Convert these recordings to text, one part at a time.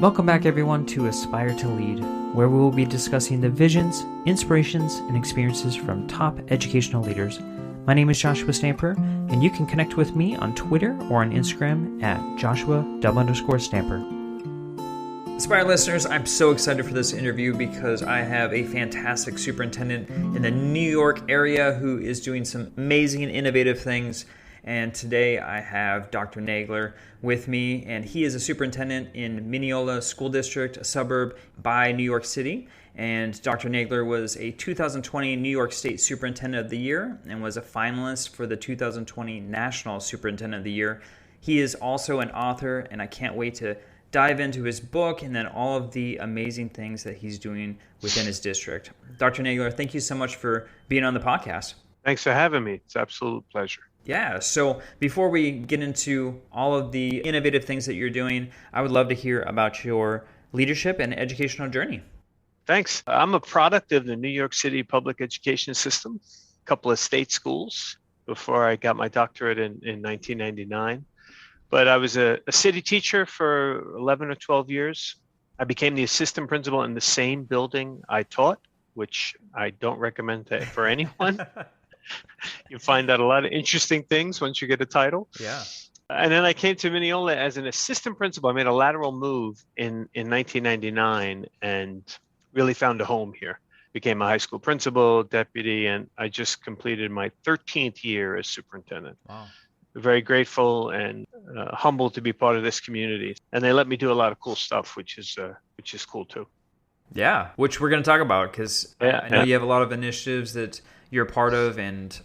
Welcome back, everyone, to Aspire to Lead, where we will be discussing the visions, inspirations, and experiences from top educational leaders. My name is Joshua Stamper, and you can connect with me on Twitter or on Instagram at Joshua_Stamper. Aspire listeners, I'm so excited for this interview because I have a fantastic superintendent in the New York area who is doing some amazing and innovative things. And today I have Dr. Nagler with me, and he is a superintendent in Mineola School District, a suburb by New York City. And Dr. Nagler was a 2020 New York State Superintendent of the Year and was a finalist for the 2020 National Superintendent of the Year. He is also an author, and I can't wait to dive into his book and then all of the amazing things that he's doing within his district. Dr. Nagler, thank you so much for being on the podcast. Thanks for having me. It's an absolute pleasure. Yeah, so before we get into all of the innovative things that you're doing, I would love to hear about your leadership and educational journey. Thanks. I'm a product of the New York City public education system, a couple of state schools before I got my doctorate in 1999. But I was a city teacher for 11 or 12 years. I became the assistant principal in the same building I taught, which I don't recommend for anyone. You find out a lot of interesting things once you get a title. Yeah. And then I came to Mineola as an assistant principal. I made a lateral move in 1999 and really found a home here. Became a high school principal, deputy, and I just completed my 13th year as superintendent. Wow. Very grateful and humbled to be part of this community. And they let me do a lot of cool stuff, which is cool too. Yeah, which we're going to talk about because I know you have a lot of initiatives that you're a part of, and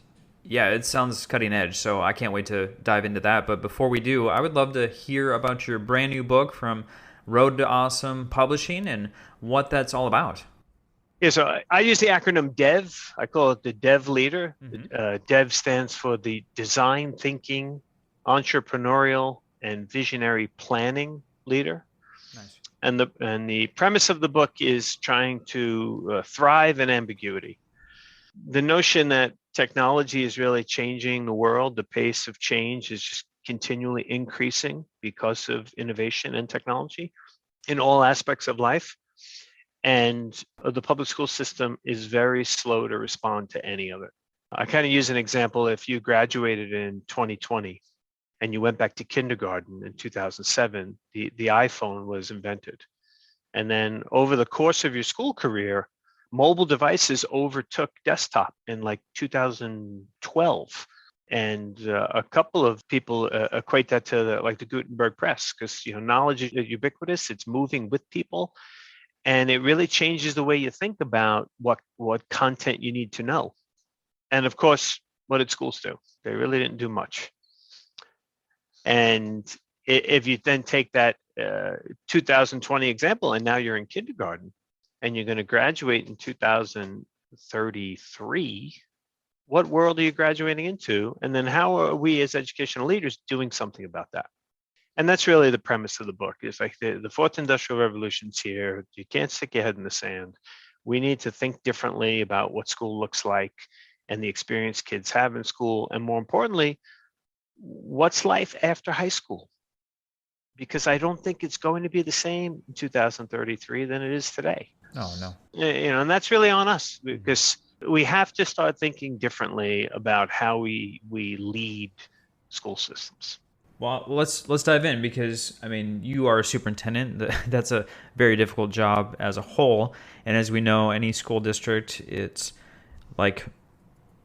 yeah, it sounds cutting edge, so I can't wait to dive into that. But before we do, I would love to hear about your brand new book from Road to Awesome Publishing and what that's all about. Yeah, so I use the acronym DEV. I call it the DEV leader. Mm-hmm. DEV stands for the Design Thinking, Entrepreneurial, and Visionary Planning Leader. Nice. And the premise of the book is trying to thrive in ambiguity. The notion that technology is really changing the world, the pace of change is just continually increasing because of innovation and technology in all aspects of life. And the public school system is very slow to respond to any of it. I kind of use an example. If you graduated in 2020 and you went back to kindergarten in 2007, the iPhone was invented. And then over the course of your school career, mobile devices overtook desktop in like 2012. And a couple of people equate that to the Gutenberg press because knowledge is ubiquitous, it's moving with people. And it really changes the way you think about what content you need to know. And of course, what did schools do? They really didn't do much. And if you then take that 2020 example, and now you're in kindergarten, and you're going to graduate in 2033, what world are you graduating into? And then how are we as educational leaders doing something about that? And that's really the premise of the book. It's like the fourth industrial revolution's here. You can't stick your head in the sand. We need to think differently about what school looks like and the experience kids have in school. And more importantly, what's life after high school? Because I don't think it's going to be the same in 2033 than it is today. Oh, no. And that's really on us because we have to start thinking differently about how we lead school systems. Well, let's dive in because, I mean, you are a superintendent. That's a very difficult job as a whole. And as we know, any school district, it's like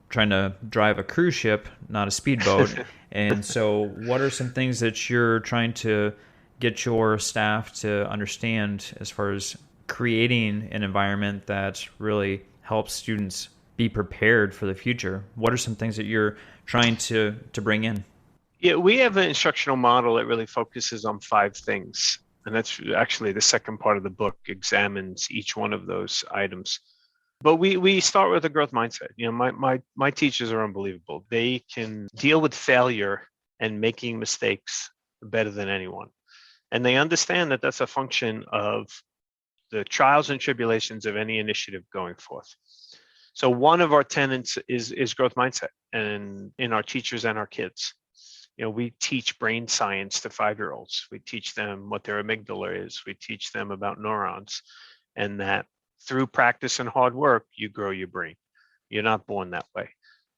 trying to drive a cruise ship, not a speedboat. And so what are some things that you're trying to get your staff to understand as far as creating an environment that really helps students be prepared for the future? What are some things that you're trying to bring in? Yeah, we have an instructional model that really focuses on 5 things. And that's actually the second part of the book examines each one of those items. But we start with a growth mindset. My teachers are unbelievable. They can deal with failure and making mistakes better than anyone. And they understand that that's a function of the trials and tribulations of any initiative going forth. So one of our tenets is growth mindset and in our teachers and our kids. We teach brain science to 5-year-olds. We teach them what their amygdala is. We teach them about neurons, and that through practice and hard work, you grow your brain. You're not born that way.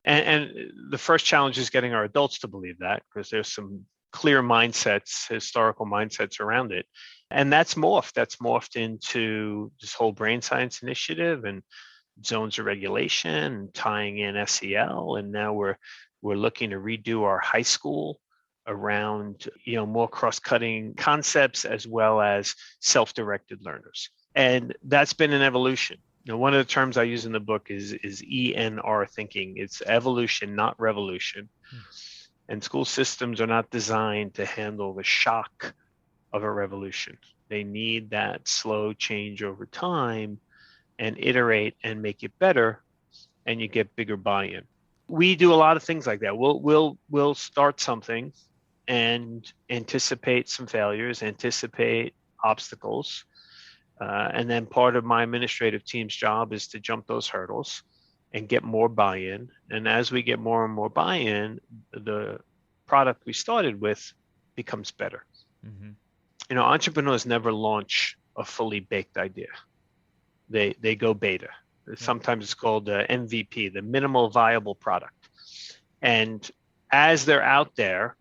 And the first challenge is getting our adults to believe that, because there's some clear mindsets, historical mindsets around it. And that's morphed into this whole brain science initiative and zones of regulation, tying in SEL. And now we're looking to redo our high school around, more cross-cutting concepts as well as self-directed learners. And that's been an evolution. One of the terms I use in the book is ENR thinking. It's evolution, not revolution. And school systems are not designed to handle the shock of a revolution. They need that slow change over time and iterate and make it better, and you get bigger buy-in. We do a lot of things like that. We'll start something and anticipate some failures, anticipate obstacles. And then part of my administrative team's job is to jump those hurdles and get more buy-in. And as we get more and more buy-in, the product we started with becomes better. Mm-hmm. Entrepreneurs never launch a fully baked idea. They go beta. Sometimes it's called MVP, the minimal viable product. And as they're out there,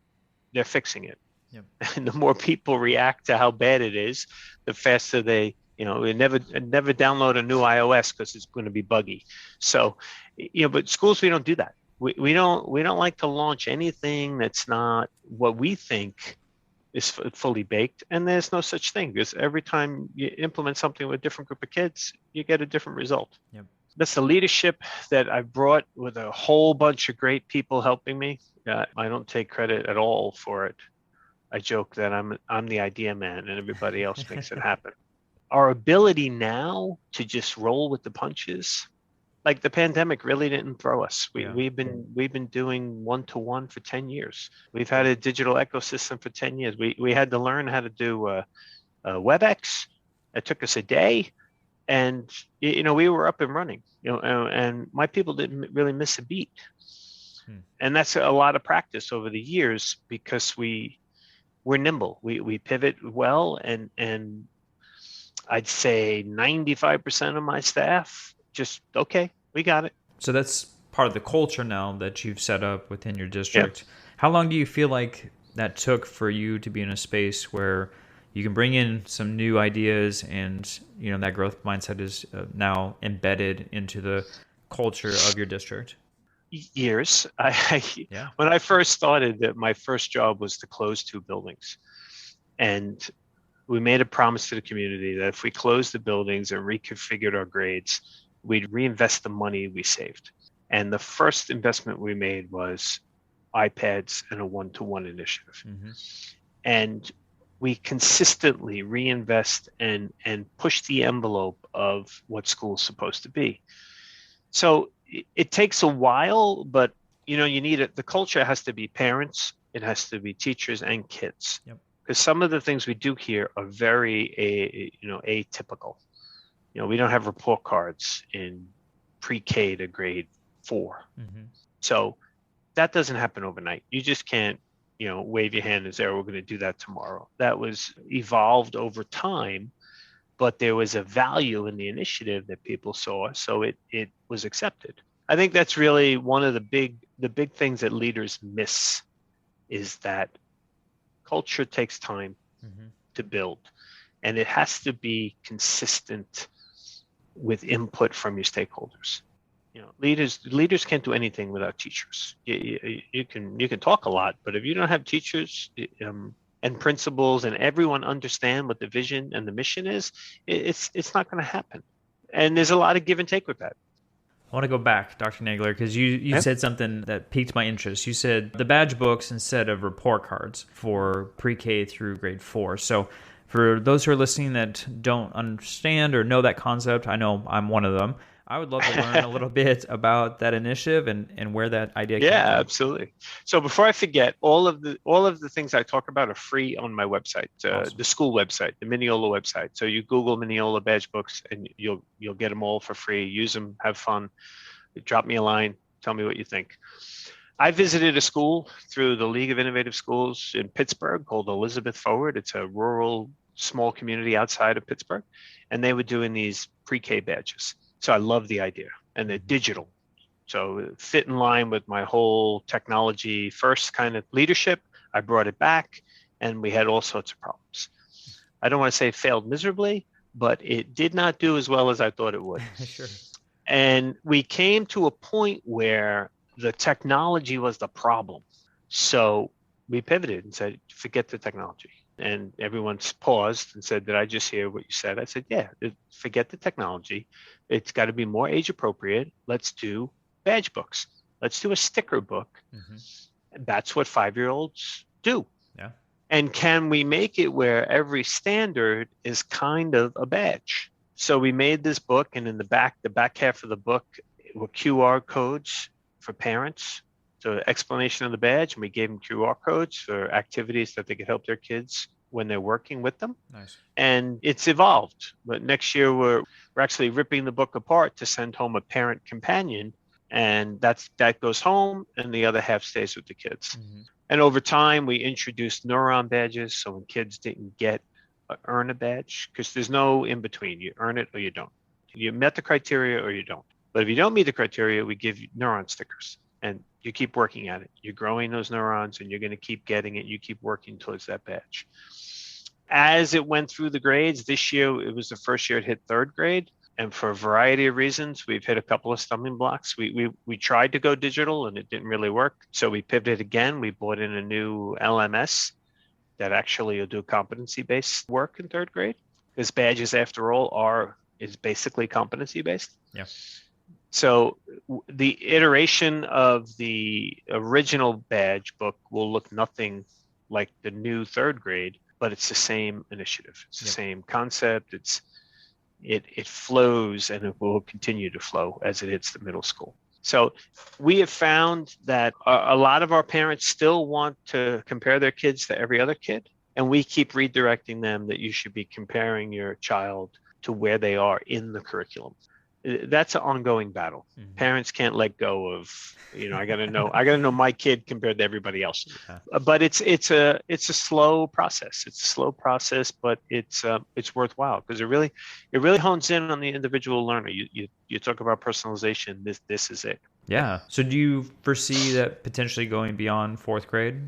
they're fixing it. Yep. And the more people react to how bad it is, the faster they never download a new iOS because it's going to be buggy. So, but schools, we don't do that. We don't like to launch anything that's not what we think is fully baked. And there's no such thing, because every time you implement something with a different group of kids, you get a different result. Yep. That's the leadership that I've brought with a whole bunch of great people helping me. I don't take credit at all for it. I joke that I'm the idea man and everybody else makes it happen. Our ability now to just roll with the punches, like the pandemic really didn't throw us. We've been doing one-to-one for 10 years. We've had a digital ecosystem for 10 years. We had to learn how to do WebEx. It took us a day, and we were up and running. And my people didn't really miss a beat. And that's a lot of practice over the years, because we're nimble. We pivot well, and I'd say 95% of my staff just, okay, we got it. So that's part of the culture now that you've set up within your district. Yep. How long do you feel like that took for you to be in a space where you can bring in some new ideas and that growth mindset is now embedded into the culture of your district? Years. When I first started, my first job was to close 2 buildings. And we made a promise to the community that if we closed the buildings and reconfigured our grades, we'd reinvest the money we saved. And the first investment we made was iPads and a one-to-one initiative. Mm-hmm. And we consistently reinvest and push the envelope of what school's supposed to be. So it takes a while, but you need it. The culture has to be parents, it has to be teachers and kids. Yep. Because some of the things we do here are very atypical. We don't have report cards in pre-K to grade 4. Mm-hmm. So that doesn't happen overnight. You just can't, wave your hand and say, we're going to do that tomorrow. That was evolved over time, but there was a value in the initiative that people saw, so it was accepted. I think that's really one of the big things that leaders miss, is that culture takes time to build, and it has to be consistent with input from your stakeholders. Leaders can't do anything without teachers. You can talk a lot, but if you don't have teachers and principals and everyone understand what the vision and the mission is, it's not going to happen. And there's a lot of give and take with that. I want to go back, Dr. Nagler, because you said something that piqued my interest. You said the badge books instead of report cards for pre-K through grade 4. So for those who are listening that don't understand or know that concept, I know I'm one of them. I would love to learn a little bit about that initiative and where that idea came from. Yeah, absolutely. So before I forget, all of the things I talk about are free on my website, awesome. The school website, the Mineola website. So you Google Mineola badge books and you'll get them all for free. Use them, have fun. Drop me a line, tell me what you think. I visited a school through the League of Innovative Schools in Pittsburgh called Elizabeth Forward. It's a rural, small community outside of Pittsburgh, and they were doing these pre-K badges. So I love the idea, and they're digital. So it fit in line with my whole technology first kind of leadership. I brought it back, and we had all sorts of problems. I don't want to say it failed miserably, but it did not do as well as I thought it would. Sure. And we came to a point where the technology was the problem. So we pivoted and said, forget the technology. And everyone's paused and said, did I just hear what you said? I said, yeah, forget the technology. It's got to be more age appropriate. Let's do badge books. Let's do a sticker book. Mm-hmm. That's what 5-year-olds do. Yeah. And can we make it where every standard is kind of a badge? So we made this book, and in the back half of the book were QR codes for parents. So explanation of the badge, and we gave them QR codes for activities that they could help their kids when they're working with them. Nice. And it's evolved. But next year we're actually ripping the book apart to send home a parent companion, and that goes home, and the other half stays with the kids. Mm-hmm. And over time, we introduced neuron badges, so when kids didn't earn a badge, because there's no in between. You earn it or you don't. You met the criteria or you don't. But if you don't meet the criteria, we give you neuron stickers, and you keep working at it. You're growing those neurons, and you're going to keep getting it. You keep working towards that badge. As it went through the grades, this year, it was the first year it hit 3rd grade. And for a variety of reasons, we've hit a couple of stumbling blocks. We tried to go digital, and it didn't really work. So we pivoted again. We brought in a new LMS that actually will do competency-based work in 3rd grade. Because badges, after all, is basically competency-based. Yeah. So the iteration of the original badge book will look nothing like the new 3rd grade, but it's the same initiative. It's the same concept. It flows, and it will continue to flow as it hits the middle school. So we have found that a lot of our parents still want to compare their kids to every other kid. And we keep redirecting them that you should be comparing your child to where they are in the curriculum. That's an ongoing battle. Mm-hmm. Parents can't let go of, I got to know my kid compared to everybody else. Yeah. But it's a slow process. It's a slow process, but it's worthwhile, because it really hones in on the individual learner. You talk about personalization. This is it. Yeah. So do you foresee that potentially going beyond 4th grade?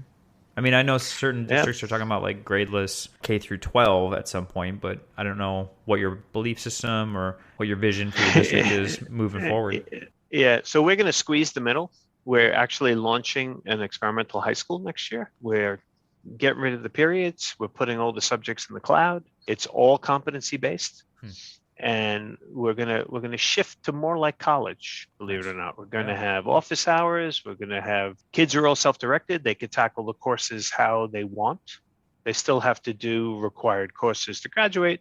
I mean, I know certain districts are talking about like gradeless K through 12 at some point, but I don't know what your belief system or what your vision for your district is moving forward. Yeah, so we're going to squeeze the middle. We're actually launching an experimental high school next year. We're getting rid of the periods. We're putting all the subjects in the cloud. It's all competency based. And we're gonna shift to more like college, believe it or not. We're gonna have office hours. We're gonna have kids who are all self-directed. They could tackle the courses how they want. They still have to do required courses to graduate,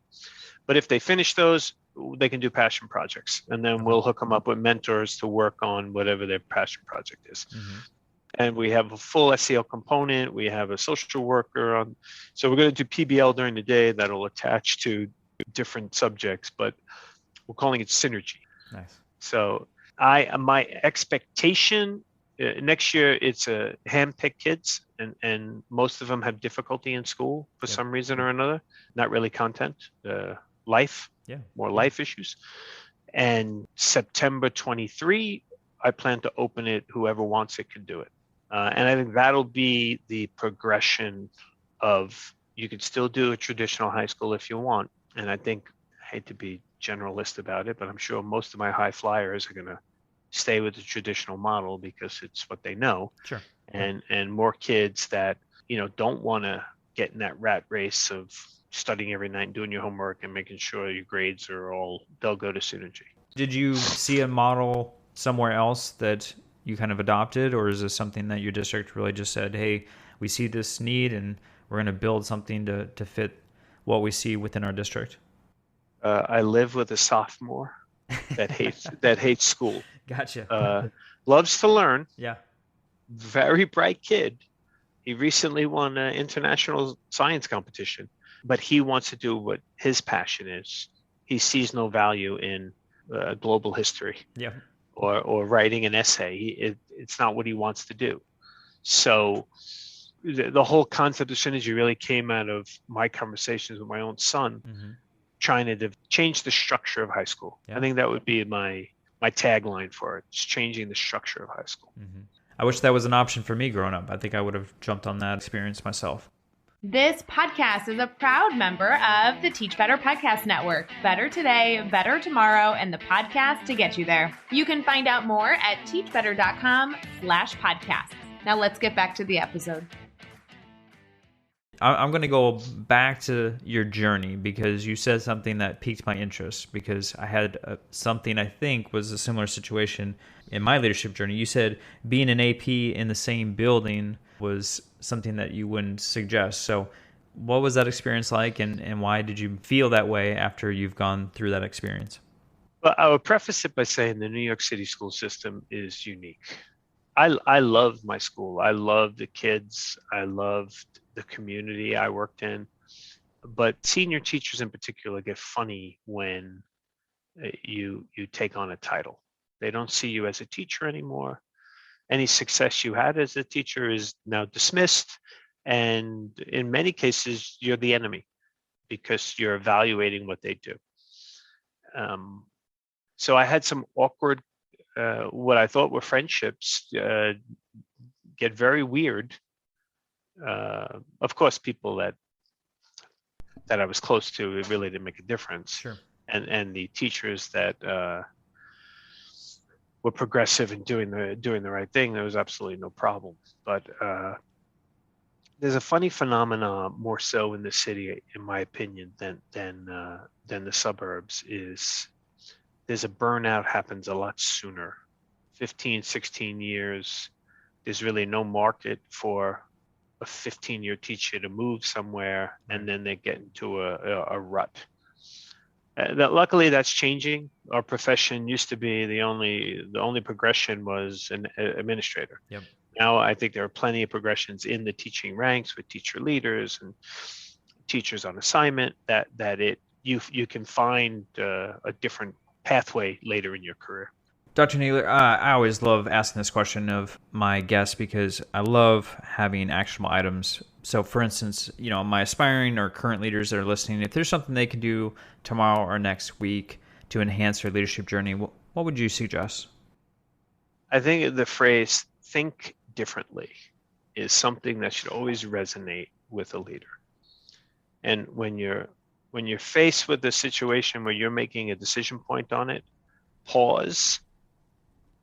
but if they finish those, they can do passion projects, and then we'll hook them up with mentors to work on whatever their passion project is. Mm-hmm. And we have a full SEL component. We have a social worker on. So we're going to do PBL during the day that'll attach to different subjects, but we're calling it synergy. Nice. So my expectation next year, it's a hand-picked kids, and most of them have difficulty in school for some reason or another. Not really content, life, more life issues. And September 23, I plan to open it. Whoever wants it can do it. And I think that'll be the progression of, you could still do a traditional high school if you want. And I think, I hate to be generalist about it, but I'm sure most of my high flyers are going to stay with the traditional model because it's what they know. Sure. And more kids that, don't want to get in that rat race of studying every night and doing your homework and making sure your grades are they'll go to synergy. Did you see a model somewhere else that you kind of adopted, or is this something that your district really just said, hey, we see this need and we're going to build something to fit what we see within our district? I live with a sophomore that hates school. Gotcha. Loves to learn. Yeah. Very bright kid. He recently won an international science competition, but he wants to do what his passion is. He sees no value in global history. Yeah. or writing an essay. It's not what he wants to do. So the whole concept of synergy really came out of my conversations with my own son, trying to change the structure of high school. I think that would be my tagline for it. It's changing the structure of high school. I wish that was an option for me growing up. I think I would have jumped on that experience myself. This podcast is a proud member of the Teach Better Podcast Network. Better today, better tomorrow, and the podcast to get you there. You can find out more at teachbetter.com/podcast. Now let's get back to the episode. I'm going to go back to your journey because you said something that piqued my interest, because I had something I think was a similar situation in my leadership journey. You said being an AP in the same building was something that you wouldn't suggest. So what was that experience like, and why did you feel that way after you've gone through that experience? Well, I would preface it by saying the New York City school system is unique. I loved my school. I loved the kids. I loved the community I worked in. But senior teachers in particular get funny when you take on a title. They don't see you as a teacher anymore. Any success you had as a teacher is now dismissed. And in many cases, you're the enemy because you're evaluating what they do. So I had some awkward, what I thought were friendships, get very weird. Of course, people that I was close to, it really didn't make a difference. Sure. And the teachers that were progressive and doing the right thing, there was absolutely no problem. But there's a funny phenomenon, more so in the city, in my opinion, than the suburbs. Is there's a burnout happens a lot sooner. 15, 16 years, there's really no market for a 15-year teacher to move somewhere, and then they get into a rut. Luckily, that's changing. Our profession used to be the only progression was an administrator. Yep. Now I think there are plenty of progressions in the teaching ranks with teacher leaders and teachers on assignment. That you can find a different pathway later in your career. Dr. Nagler, I always love asking this question of my guests because I love having actionable items. So for instance, my aspiring or current leaders that are listening, if there's something they can do tomorrow or next week to enhance their leadership journey, what would you suggest? I think the phrase "think differently" is something that should always resonate with a leader. And when you're faced with a situation where you're making a decision point on it, pause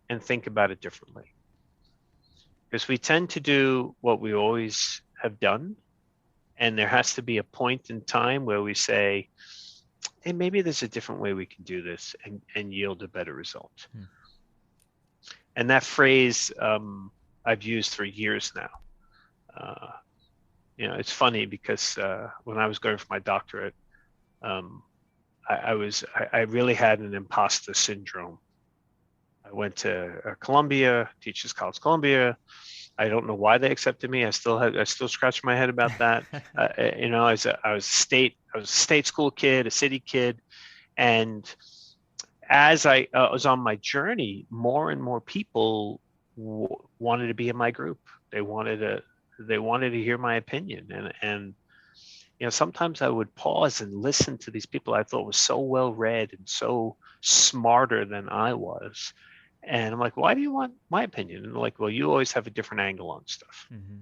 and think about it differently. Because we tend to do what we always have done, and there has to be a point in time where we say, hey, maybe there's a different way we can do this and yield a better result. And that phrase I've used for years now. It's funny because when I was going for my doctorate, I really had an imposter syndrome. I went to Columbia, Teachers College Columbia. I don't know why they accepted me. I still scratch my head about that. I was a state school kid, a city kid, and as I was on my journey, more and more people wanted to be in my group. They wanted to hear my opinion, and sometimes I would pause and listen to these people I thought was so well read and so smarter than I was. And I'm like, why do you want my opinion? And they're like, well, you always have a different angle on stuff. Mm-hmm.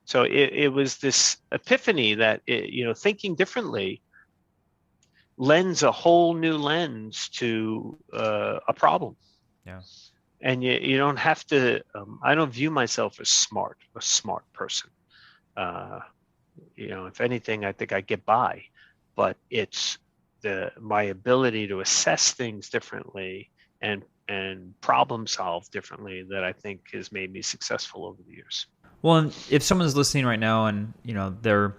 So it was this epiphany that, thinking differently lends a whole new lens to a problem. Yeah. And you don't have to, I don't view myself as a smart person. If anything, I think I get by, but it's my ability to assess things differently and problem solve differently that I think has made me successful over the years. Well, and if someone's listening right now and they're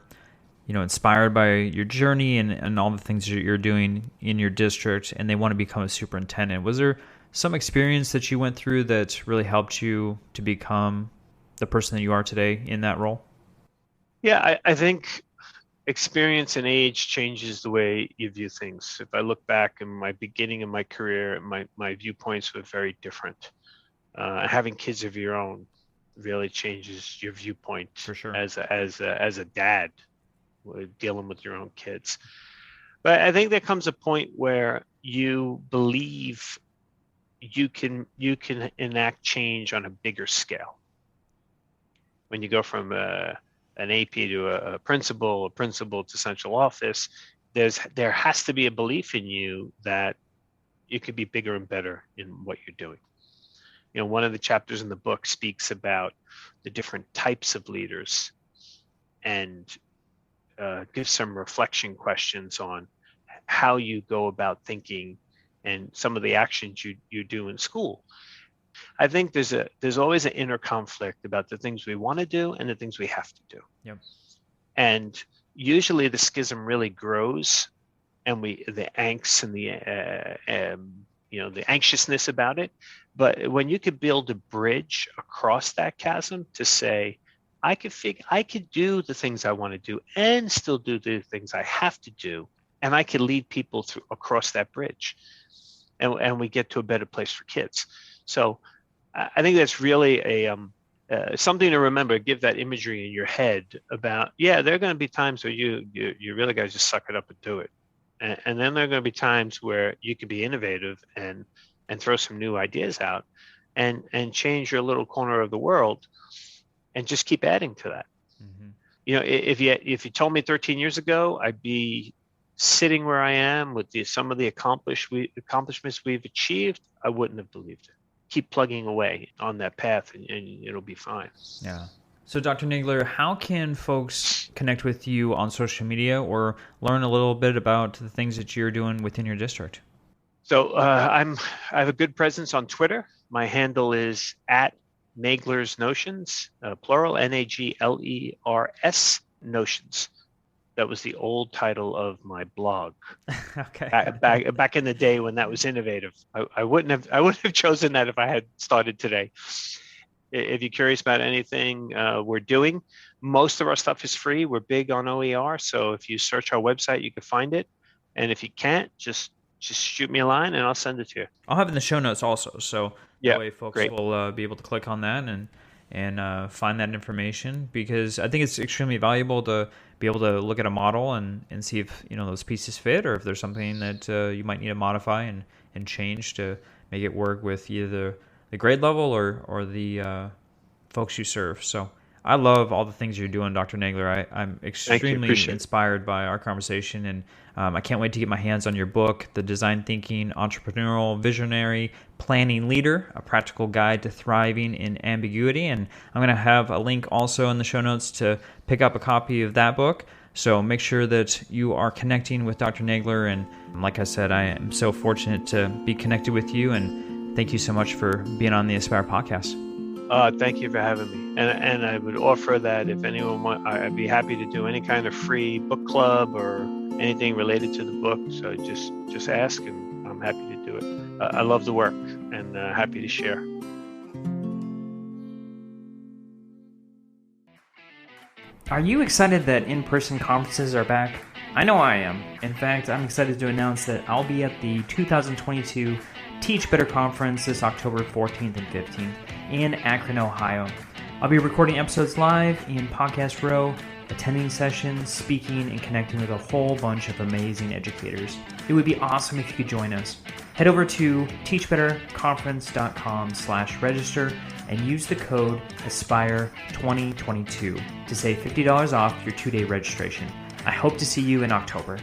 inspired by your journey and all the things that you're doing in your district, and they want to become a superintendent, was there some experience that you went through that really helped you to become the person that you are today in that role? Yeah, I think experience and age changes the way you view things. If I look back in my beginning of my career, my viewpoints were very different. Having kids of your own really changes your viewpoint For sure. as a dad dealing with your own kids. But I think there comes a point where you believe you can enact change on a bigger scale. When you go from an AP to a principal to central office, there has to be a belief in you that you could be bigger and better in what you're doing. One of the chapters in the book speaks about the different types of leaders and gives some reflection questions on how you go about thinking and some of the actions you do in school. I think there's always an inner conflict about the things we want to do and the things we have to do. Yep. And usually the schism really grows, and the angst and the anxiousness about it. But when you could build a bridge across that chasm to say, I could do the things I want to do and still do the things I have to do, and I could lead people across that bridge, and we get to a better place for kids. So I think that's really something to remember. Give that imagery in your head about, there are going to be times where you really got to just suck it up and do it. And then there are going to be times where you can be innovative and throw some new ideas out and change your little corner of the world and just keep adding to that. Mm-hmm. If you told me 13 years ago, I'd be sitting where I am with some of the accomplishments we've achieved, I wouldn't have believed it. Keep plugging away on that path and it'll be fine. Yeah. So Dr. Nagler, how can folks connect with you on social media or learn a little bit about the things that you're doing within your district? So I have a good presence on Twitter. My handle is @Nagler's Notions, plural, Naglers Notions. That was the old title of my blog. Okay. Back in the day when that was innovative. I wouldn't have chosen that if I had started today. If you're curious about anything we're doing, most of our stuff is free. We're big on OER, so if you search our website, you can find it. And if you can't, just shoot me a line and I'll send it to you. I'll have it in the show notes also, so that way folks will be able to click on that and find that information, because I think it's extremely valuable to be able to look at a model and see if those pieces fit, or if there's something that you might need to modify and change to make it work with either the grade level or the folks you serve. So I love all the things you're doing, Dr. Nagler. I'm extremely inspired by our conversation, and I can't wait to get my hands on your book, The Design Thinking Entrepreneurial Visionary Planning Leader, A Practical Guide to Thriving in Ambiguity. And I'm going to have a link also in the show notes to pick up a copy of that book. So make sure that you are connecting with Dr. Nagler. And like I said, I am so fortunate to be connected with you, and thank you so much for being on the Aspire podcast. Thank you for having me. And I would offer that if anyone wants, I'd be happy to do any kind of free book club or anything related to the book. So just ask, and I'm happy to do it. I love the work and happy to share. Are you excited that in-person conferences are back? I know I am. In fact, I'm excited to announce that I'll be at the 2022 Teach Better Conference this October 14th and 15th in Akron, Ohio. I'll be recording episodes live in Podcast Row, attending sessions, speaking, and connecting with a whole bunch of amazing educators. It would be awesome if you could join us. Head over to teachbetterconference.com/register and use the code ASPIRE2022 to save $50 off your 2-day registration. I hope to see you in October.